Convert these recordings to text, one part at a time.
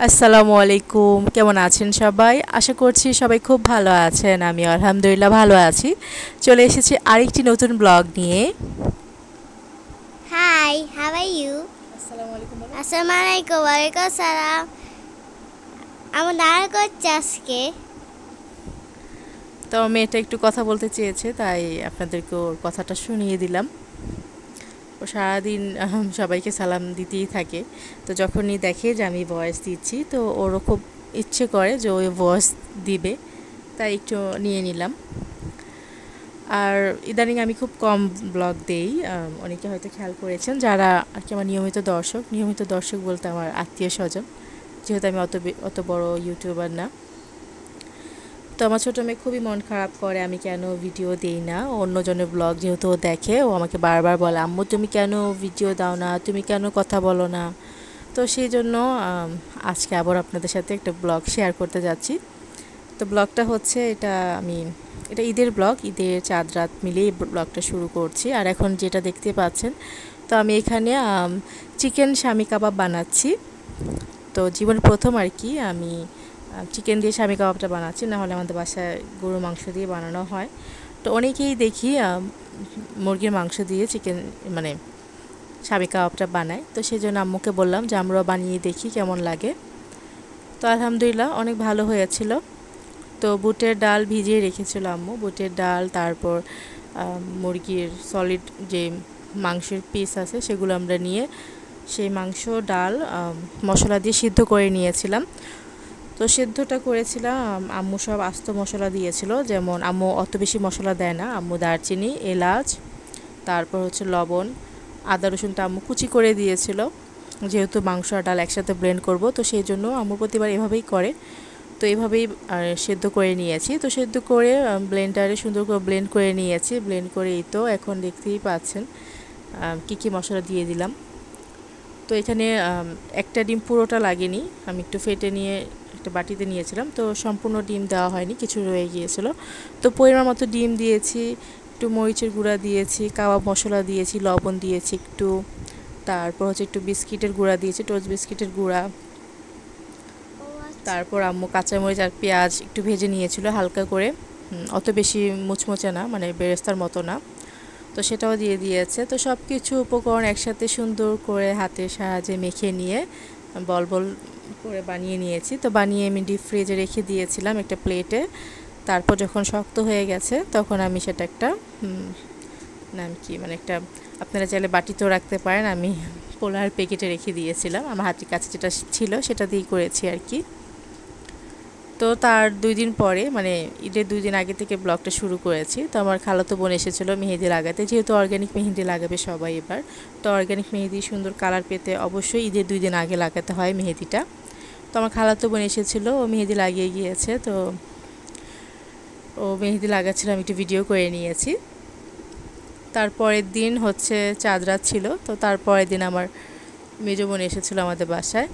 আসসালামু আলাইকুম, কেমন আছেন সবাই? আশা করছি সবাই খুব ভালো আছেন। আমি আলহামদুলিল্লাহ ভালো আছি। চলে এসেছি আরেকটি নতুন ব্লগ নিয়ে। Hi, how are you? আসসালামু আলাইকুম বলো। Assalamualaikum Waalaikumsalam. আমার নানা করছে আজকে। তো মেয়েটা একটু কথা বলতে চেয়েছে, তাই আপনাদেরকে ওর কথাটা শুনিয়ে দিলাম। ও সারাদিন সবাইকে সালাম দিতেই থাকে। তো যখনই দেখে যে আমি ভয়েস দিচ্ছি, তো ওরও খুব ইচ্ছে করে যে ওই ভয়েস দিবে, তাই একটু নিয়ে নিলাম। আর ইদানিং আমি খুব কম ব্লগ দেই। অনেকে হয়তো খেয়াল করেছেন যারা আর কি আমার নিয়মিত দর্শক বলতে আমার আত্মীয় স্বজন, যেহেতু আমি অত বড় ইউটিউবার না। তো আমার ছোটো মেয়ে খুবই মন খারাপ করে আমি কেন ভিডিও দিই না। অন্যজনের ব্লগ যেহেতু ও দেখে, ও আমাকে বারবার বলে, আম্মু তুমি কেন ভিডিও দাও না, তুমি কেন কথা বলো না। তো সেই জন্য আজকে আবার আপনাদের সাথে একটা ব্লগ শেয়ার করতে যাচ্ছি। তো ব্লগটা হচ্ছে এটা ঈদের ব্লগ, ঈদের চাঁদ রাত মিলিয়ে ব্লগটা শুরু করছি। আর এখন যেটা দেখতে পাচ্ছেন, তো আমি এখানে চিকেন স্বামী কাবাব বানাচ্ছি। তো জীবনের প্রথম আর কি আমি চিকেন দিয়ে স্বামী কাবাবটা বানাচ্ছি, না হলে আমাদের বাসায় গরুর মাংস দিয়ে বানানো হয়। তো অনেকেই দেখি মুরগির মাংস দিয়ে চিকেন মানে স্বামী কাবাবটা বানায়। তো সেই জন্য আম্মুকে বললাম যে আমরাও বানিয়ে দেখি কেমন লাগে। তো আলহামদুলিল্লাহ অনেক ভালো হয়েছিল। তো বুটের ডাল ভিজিয়ে রেখেছিল আম্মু, বুটের ডাল, তারপর মুরগির সলিড যে মাংসের পিস আছে সেগুলো আমরা নিয়ে সেই মাংস ডাল মশলা দিয়ে সিদ্ধ করে নিয়েছিলাম। তো সিদ্ধটা করেছিলাম, আম্মু সব আস্ত মশলা দিয়েছিল, যেমন আম্মু অত বেশি মশলা দেয় না। আম্মু দারচিনি, এলাচ, তারপর হচ্ছে লবণ, আদা রসুনটা আম্মু কুচি করে দিয়েছিল, যেহেতু মাংস আর ডাল একসাথে ব্লেন্ড করব। তো সেই জন্য আম্মু প্রতিবার এভাবেই করে। তো এইভাবেই সেদ্ধ করে নিয়েছি। তো সেদ্ধ করে ব্লেন্ডারে সুন্দর করে ব্লেন্ড করে নিয়েছি। ব্লেন্ড করে এই তো এখন দেখতেই পাচ্ছেন কী কী মশলা দিয়ে দিলাম। তো এখানে একটা ডিম পুরোটা লাগেনি, আমি একটু ফেটে নিয়ে একটা বাটিতে নিয়েছিলাম। তো সম্পূর্ণ ডিম দেওয়া হয়নি, কিছু রয়ে গিয়েছিল। তো পরিমাণ মতো ডিম দিয়েছি, একটু মরিচের গুঁড়া দিয়েছি, কাবাব মশলা দিয়েছি, লবণ দিয়েছি একটু, তারপর হচ্ছে একটু বিস্কিটের গুঁড়া দিয়েছি, টোস্ট বিস্কিটের গুঁড়া। তারপর আম্মু কাঁচামরিচ আর পেঁয়াজ একটু ভেজে নিয়েছিল হালকা করে, অত বেশি মুচমুচে না, মানে বেরেস্তার মতো না। তো সেটাও দিয়ে দিয়েছে। তো সব কিছু উপকরণ একসাথে সুন্দর করে হাতের সাহায্যে মেখে নিয়ে বল বল করে বানিয়ে নিয়েছি। তো বানিয়ে আমি ডিপ ফ্রিজে রেখে দিয়েছিলাম একটা প্লেটে। তারপর যখন শক্ত হয়ে গেছে তখন আমি সেটা একটা নাম কি মানে একটা, আপনারা চাইলে বাটিতেও রাখতে পারেন, আমি পোলার প্যাকেটে রেখে দিয়েছিলাম। আমার হাতের কাছে যেটা ছিল সেটা দিয়েই করেছি আর কি। তো তার 2 দিন পরে, মানে ঈদের 2 দিন আগে থেকে ব্লগটা শুরু করেছি। তো আমার খালাতো বোন এসেছিলো মেহেদি লাগাতে, যেহেতু অর্গ্যানিক মেহেদি লাগাবে সবাই এবার। তো অর্গ্যানিক মেহেদি সুন্দর কালার পেতে অবশ্যই ঈদের 2 দিন আগে লাগাতে হয় মেহেদিটা। তো আমার খালাতো বোন এসেছিলো, ও মেহেদি লাগিয়ে গিয়েছে। তো ও মেহেদি লাগাচ্ছিল, আমি একটু ভিডিও করে নিয়েছি। তারপরের দিন হচ্ছে চাঁদ রাত ছিল। তো তারপরের দিন আমার মেজো বোন এসেছিলো আমাদের বাসায়।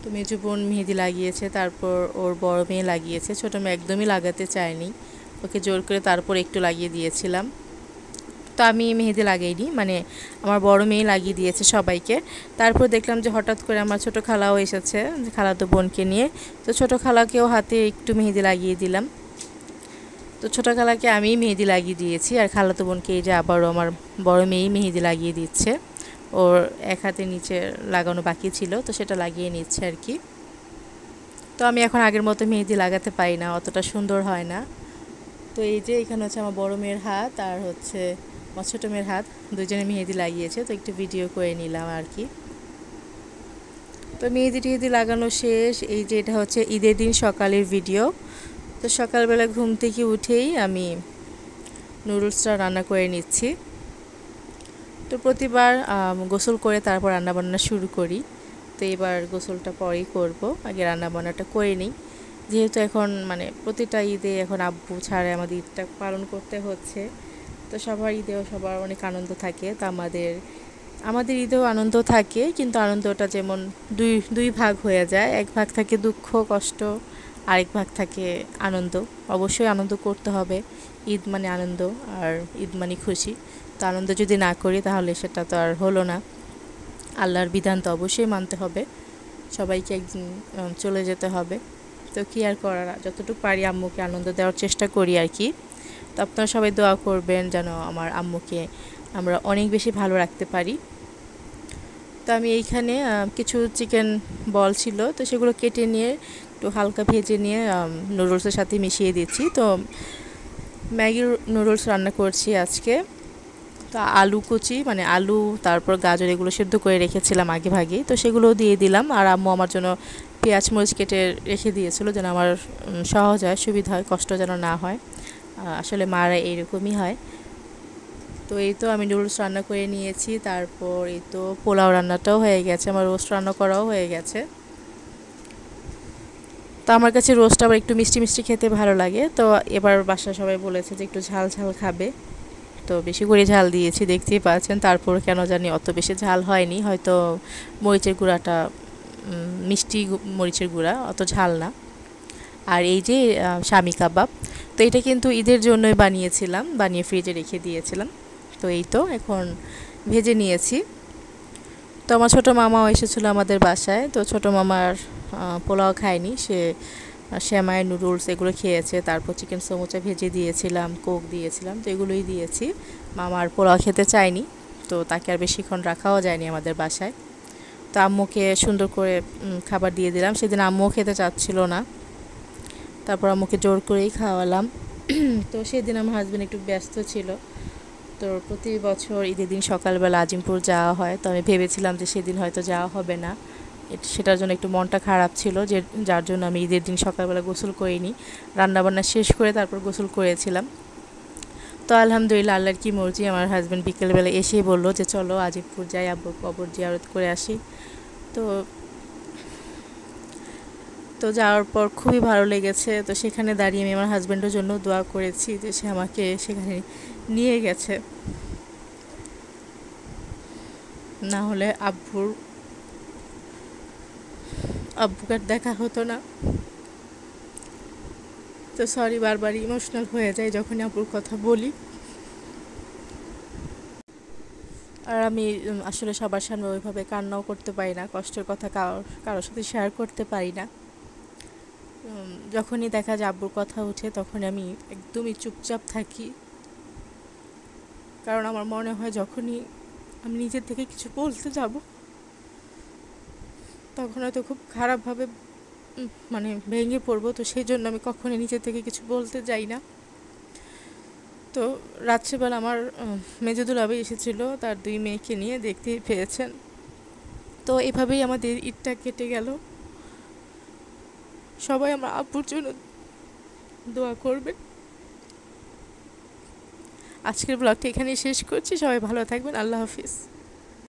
তো মেজো বোন মেহেদি লাগিয়েছে, তারপর ওর বড় মেয়ে লাগিয়েছে। ছোটো মেয়ে একদমই লাগাতে চায়নি, ওকে জোর করে তারপর একটু লাগিয়ে দিয়েছিলাম। তো আমি মেহেদি লাগাইনি, মানে আমার বড় মেয়ে লাগিয়ে দিয়েছে সবাইকে। তারপর দেখলাম যে হঠাৎ করে আমার ছোটো খালাও এসেছে, খালাতো বোনকে নিয়ে। তো ছোটো খালাকেও হাতে একটু মেহেদি লাগিয়ে দিলাম। তো ছোটো খালাকে আমি মেহেদি লাগিয়ে দিয়েছি, আর খালাতো বোনকে এই যে আবারও আমার বড় মেয়েই মেহেদি লাগিয়ে দিচ্ছে। ওর এক হাতে নিচে লাগানো বাকি ছিল, তো সেটা লাগিয়ে নিচ্ছে আর কি। তো আমি এখন আগের মতো মেহেদি লাগাতে পারি না, অতটা সুন্দর হয় না। তো এই যে এখানে হচ্ছে আমার বড় মেয়ের হাত আর হচ্ছে আমার ছোটো মেয়ের হাত, দুজনে মেহেদি লাগিয়েছে। তো একটু ভিডিও করে নিলাম আর কি। তো মেহেদি টেহেদি লাগানো শেষ। এই যে এটা হচ্ছে ঈদের দিন সকালের ভিডিও। তো সকালবেলা ঘুম থেকে উঠেই আমি নুডলসটা রান্না করে নিচ্ছি। তো প্রতিবার গোসল করে তারপর রান্নাবান্না শুরু করি। তো এবার গোসলটা পরেই করব, আগে রান্নাবান্নাটা করে নিই। যেহেতু এখন মানে প্রতিটা ঈদে এখন আব্বু ছাড়ে আমাদের ঈদটা পালন করতে হচ্ছে। তো সবার ঈদেও সবার অনেক আনন্দ থাকে। তো আমাদের ঈদেও আনন্দ থাকে, কিন্তু আনন্দটা যেমন দুই ভাগ হয়ে যায়। এক ভাগ থাকে দুঃখ কষ্ট, আরেক ভাগ থাকে আনন্দ। অবশ্যই আনন্দ করতে হবে, ঈদ মানে আনন্দ, আর ঈদ মানে খুশি। তো আনন্দ যদি না করি তাহলে সেটা তো আর হলো না। আল্লাহর বিধান তো অবশ্যই মানতে হবে, সবাইকে একদিন চলে যেতে হবে। তো কী আর করার, যতটুকু পারি আম্মুকে আনন্দ দেওয়ার চেষ্টা করি আর কি। তো আপনারা সবাই দোয়া করবেন যেন আমার আম্মুকে আমরা অনেক বেশি ভালো রাখতে পারি। তো আমি এইখানে কিছু চিকেন বল ছিল, তো সেগুলো কেটে নিয়ে একটু হালকা ভেজে নিয়ে নুডলসের সাথে মিশিয়ে দিচ্ছি। তো ম্যাগি নুডলস রান্না করছি আজকে। তো আলু কুচি মানে আলু, তারপর গাজর এগুলো সেদ্ধ করে রেখেছিলাম আগে ভাগে, তো সেগুলোও দিয়ে দিলাম। আর আম্মু আমার জন্য পেঁয়াজ মরিচ কেটে রেখে দিয়েছিল যেন আমার সহজ হয়, সুবিধা হয়, কষ্ট যেন না হয়। আসলে মারা এইরকমই হয়। তো এই তো আমি নুডলস রান্না করে নিয়েছি, তারপর এই তো পোলাও রান্নাটাও হয়ে গেছে, আমার রোস্ট রান্না করাও হয়ে গেছে। তো আমার কাছে রোস্ট আবার একটু মিষ্টি মিষ্টি খেতে ভালো লাগে। তো এবার বাসায় সবাই বলেছে যে একটু ঝাল ঝাল খাবে, তো বেশি করে ঝাল দিয়েছি, দেখতেই পাচ্ছেন। তারপর কেন জানি অত বেশি ঝাল হয়নি, হয়তো মরিচের গুঁড়াটা মিষ্টি মরিচের গুঁড়া, অত ঝাল না। আর এই যে শামি কাবাব, তো এটা কিন্তু ঈদের জন্যই বানিয়েছিলাম, বানিয়ে ফ্রিজে রেখে দিয়েছিলাম। তো এই তো এখন ভেজে নিয়েছি। তো আমার ছোটো মামাও এসেছিলো আমাদের বাসায়, তো ছোটো মামার পোলাও খায়নি, সে সেমাই নুডলস এগুলো খেয়েছে। তারপর চিকেন সমুচা ভেজে দিয়েছিলাম, কোক দিয়েছিলাম, তো এগুলোই দিয়েছি। মামার পোলাও খেতে চায়নি, তো তাকে আর বেশিক্ষণ রাখাও যায়নি আমাদের বাসায়। তো আম্মুকে সুন্দর করে খাবার দিয়ে দিলাম। সেদিন আম্মুও খেতে চাচ্ছিল না, তারপর আম্মুকে জোর করেই খাওয়ালাম। তো সেদিন আমার হাজব্যান্ড একটু ব্যস্ত ছিল, তো প্রতি বছর ঈদের দিন সকালবেলা আজিমপুর যাওয়া হয়, তো আমি ভেবেছিলাম যে সেদিন হয়তো যাওয়া হবে না, সেটার জন্য একটু মনটা খারাপ ছিল, যে যার জন্য আমি ঈদের দিন সকালবেলা গোসল করিনি, রান্নাবান্না শেষ করে তারপর গোসল করেছিলাম। তো আলহামদুলিল্লাহ, আল্লাহর কি মর্জি, আমার হাজব্যান্ড বিকেলবেলা এসেই বললো যে চলো আজিমপুর যাই, আব্বুর কবর জিয়ারত করে আসি। তো তো যাওয়ার পর খুবই ভালো লেগেছে। তো সেখানে দাঁড়িয়ে আমি আমার হাজব্যান্ডের জন্য দোয়া করেছি যে সে আমাকে সেখানে নিয়ে গেছে, না হলে আব্বুকে আর দেখা হতো না। তো সরি, বারবার ইমোশনাল হয়ে যায় যখন আব্বুর কথা বলি। আর আমি আসলে সবার সামনে ওইভাবে কান্নাও করতে পারি না, কষ্টের কথা কারোর সাথে শেয়ার করতে পারি না। যখনই দেখা যায় আব্বুর কথা ওঠে তখন আমি একদমই চুপচাপ থাকি, কারণ আমার মনে হয় যখনই আমি নিজের থেকে কিছু বলতে যাব তখন হয়তো খুব খারাপভাবে মানে ভেঙে পড়বো। তো সেই জন্য আমি কখনোই নিজের থেকে কিছু বলতে যাই না। তো রাত্রেবেলা আমার মেজো দুলাভাই এসেছিলো, তার 2 মেয়েকে নিয়ে, দেখতেই পেয়েছেন। তো এভাবেই আমাদের ঈদটা কেটে গেল। সবাই আমার আব্বুর জন্য দোয়া করবেন। আজকের ব্লগটা এখানেই শেষ করছি, সবাই ভালো থাকবেন, আল্লাহ হাফিজ।